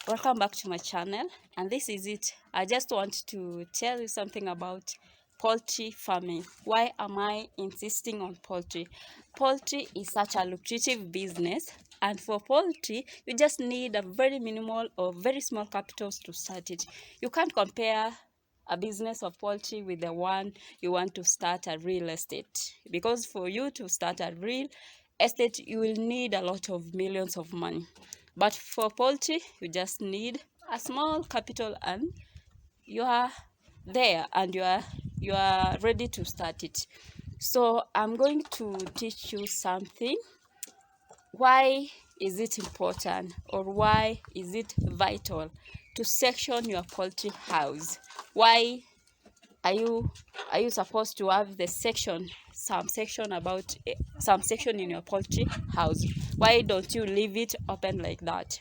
Welcome back to my channel, and this is it. I just want to tell you something about poultry farming. Why am I insisting on poultry? Poultry is such a lucrative business, and for poultry you just need a very minimal or very small capitals to start it. You can't compare a business of poultry with the one you want to start a real estate, because for you to start a real estate you will need a lot of millions of money. But for poultry, you just need a small capital and you are there, and you are ready to start it. So I'm going to teach you something. Why is it important, or why is it vital to section your poultry house? Why are you supposed to have the section, some section about some section in your poultry house? Why don't you leave it open like that?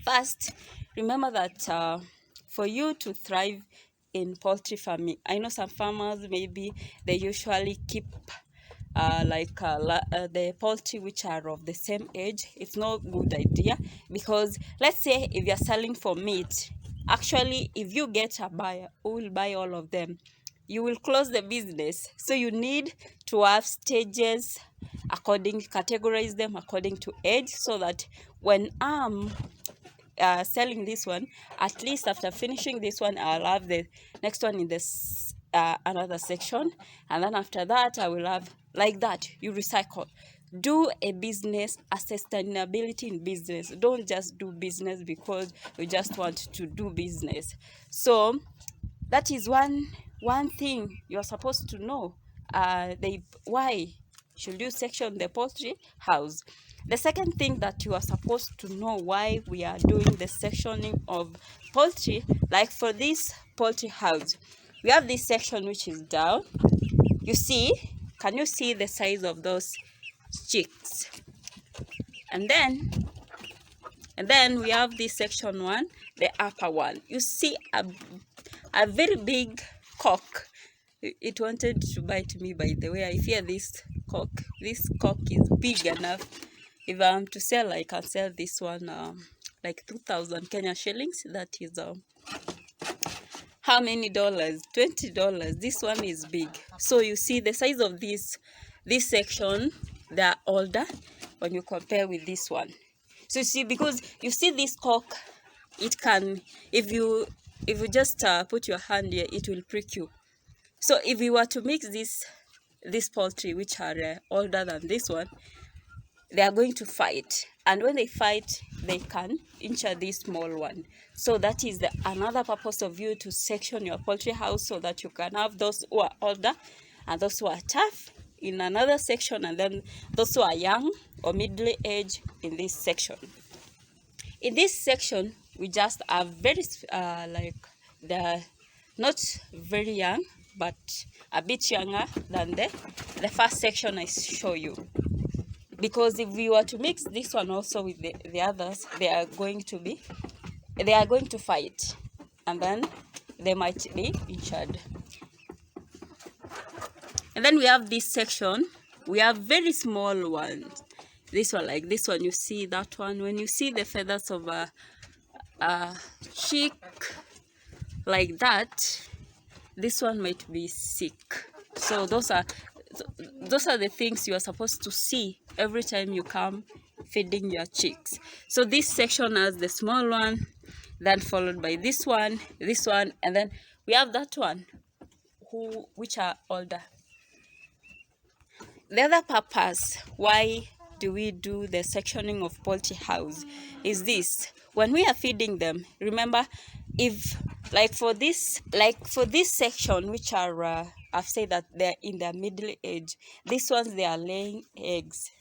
First, remember that for you to thrive in poultry farming, I know some farmers, maybe they usually keep the poultry which are of the same age. It's not a good idea, because let's say if you're selling for meat, actually if you get a buyer who will buy all of them, you will close the business. So you need to have stages, categorize them according to age, so that when selling this one, at least after finishing this one, I'll have the next one in this another section, and then after that I will have, like that. You recycle. Do a business, a sustainability in business. Don't just do business because you just want to do business. So that is one thing you're supposed to know. Why should you section the poultry house? The second thing that you are supposed to know, why we are doing the sectioning of poultry, like for this poultry house, we have this section which is down. You see, can you see the size of those chicks? And then we have this section one, the upper one. You see a very big cock. It wanted to bite me, by the way. I fear this cock. This cock is big enough. If I'm to sell, I can sell this one like 2,000 Kenya shillings. That is how many dollars? $20. This one is big. So you see the size of this section, they are older when you compare with this one. So you see, because you see this cock, it can, if you just put your hand here, it will prick you. So if we were to mix this poultry, which are older than this one, they are going to fight, and when they fight, they can injure this small one. So that is another purpose of you to section your poultry house, so that you can have those who are older and those who are tough in another section, and then those who are young or middle age in this section. In this section, we just have very they're not very young, but a bit younger than the first section I show you. Because if we were to mix this one also with the others, they are going to fight, and then they might be injured. And then we have this section. We have very small ones. This one, like this one, you see that one. When you see the feathers of a chick like that, this one might be sick. So those are the things you are supposed to see every time you come feeding your chicks. So this section has the small one, then followed by this one, and then we have that one which are older. The other purpose why do we do the sectioning of poultry house is this: when we are feeding them, remember, if for this section, which are I've said that they're in their middle age, these ones, they are laying eggs.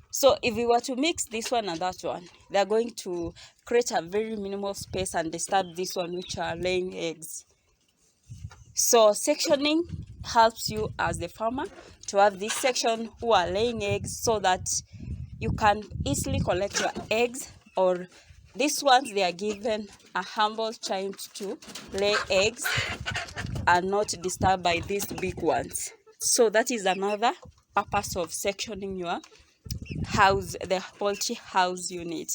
So if we were to mix this one and that one, they're going to create a very minimal space and disturb this one, which are laying eggs. So sectioning helps you as the farmer to have this section who are laying eggs, so that you can easily collect your eggs, or these ones, they are given a humble chance to lay eggs and not disturbed by these big ones. So that is another purpose of sectioning your house, the poultry house unit.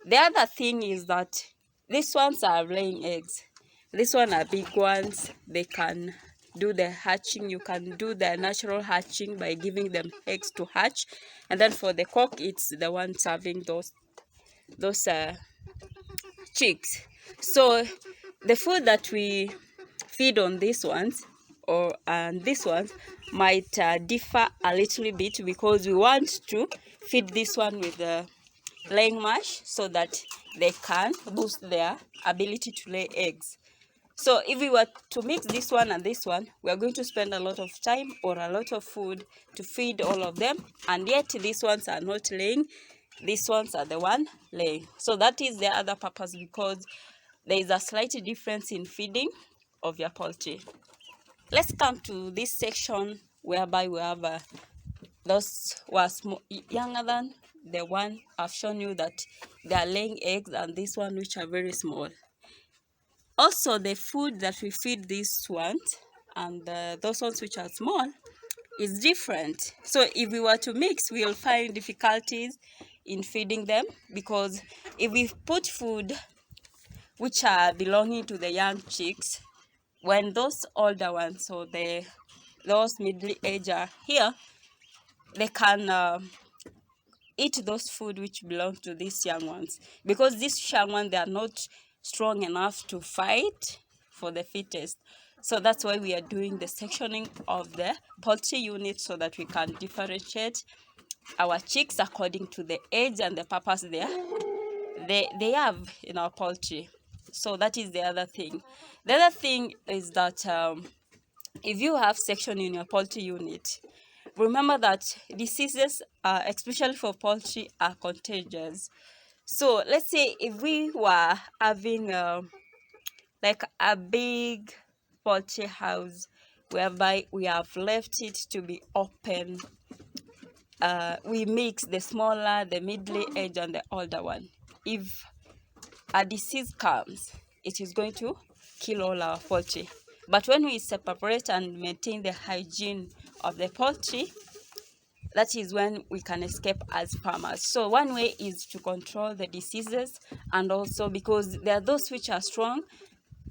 The other thing is that these ones are laying eggs. These one are big ones. They can do the hatching. You can do the natural hatching by giving them eggs to hatch. And then for the cock, it's the one serving those chicks. So the food that we feed on these ones and these ones might differ a little bit, because we want to feed this one with the laying mash so that they can boost their ability to lay eggs. So if we were to mix this one and this one, we are going to spend a lot of time or a lot of food to feed all of them, and yet these ones are not laying. These ones are the one laying. So that is the other purpose, because there is a slight difference in feeding of your poultry. Let's come to this section whereby we have those who are younger than the one I've shown you that they are laying eggs, and this one which are very small. Also, the food that we feed these ones and those ones which are small is different. So if we were to mix, we'll find difficulties in feeding them, because if we put food which are belonging to the young chicks, when those older ones, so those middle age are here, they can eat those food which belong to these young ones, because these young ones, they are not strong enough to fight for the fittest. So that's why we are doing the sectioning of the poultry unit, so that we can differentiate our chicks according to the age and the purpose they have in our poultry. So that is the other thing. The other thing is that if you have section in your poultry unit, remember that diseases, especially for poultry, are contagious. So let's say if we were having like a big poultry house whereby we have left it to be open, we mix the smaller, the middle age, and the older one. If a disease comes, it is going to kill all our poultry. But when we separate and maintain the hygiene of the poultry, that is when we can escape as farmers. So one way is to control the diseases, and also because there are those which are strong,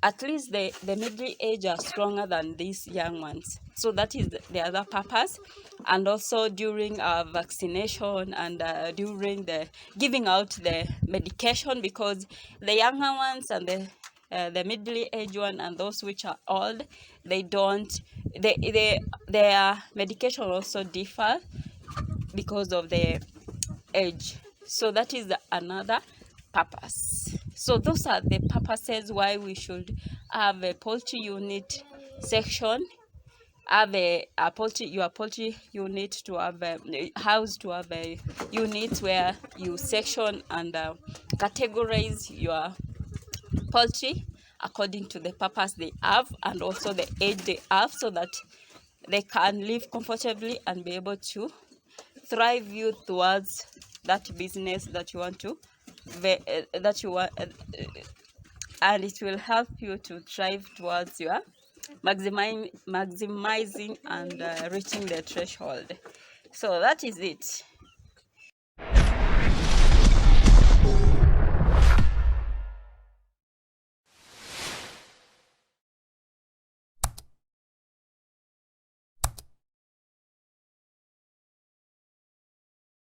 at least the middle age are stronger than these young ones. So that is the other purpose. And also during vaccination and during the giving out the medication, because the younger ones and the middle age one and those which are old, their medication also differ because of the age. So that is another purpose. So those are the purposes why we should have a poultry unit section, have your poultry unit to have a house, to have a unit where you section and categorize your poultry according to the purpose they have and also the age they have, so that they can live comfortably and be able to thrive you towards that business that you want to and it will help you to thrive towards your maximizing and reaching the threshold. So that is it.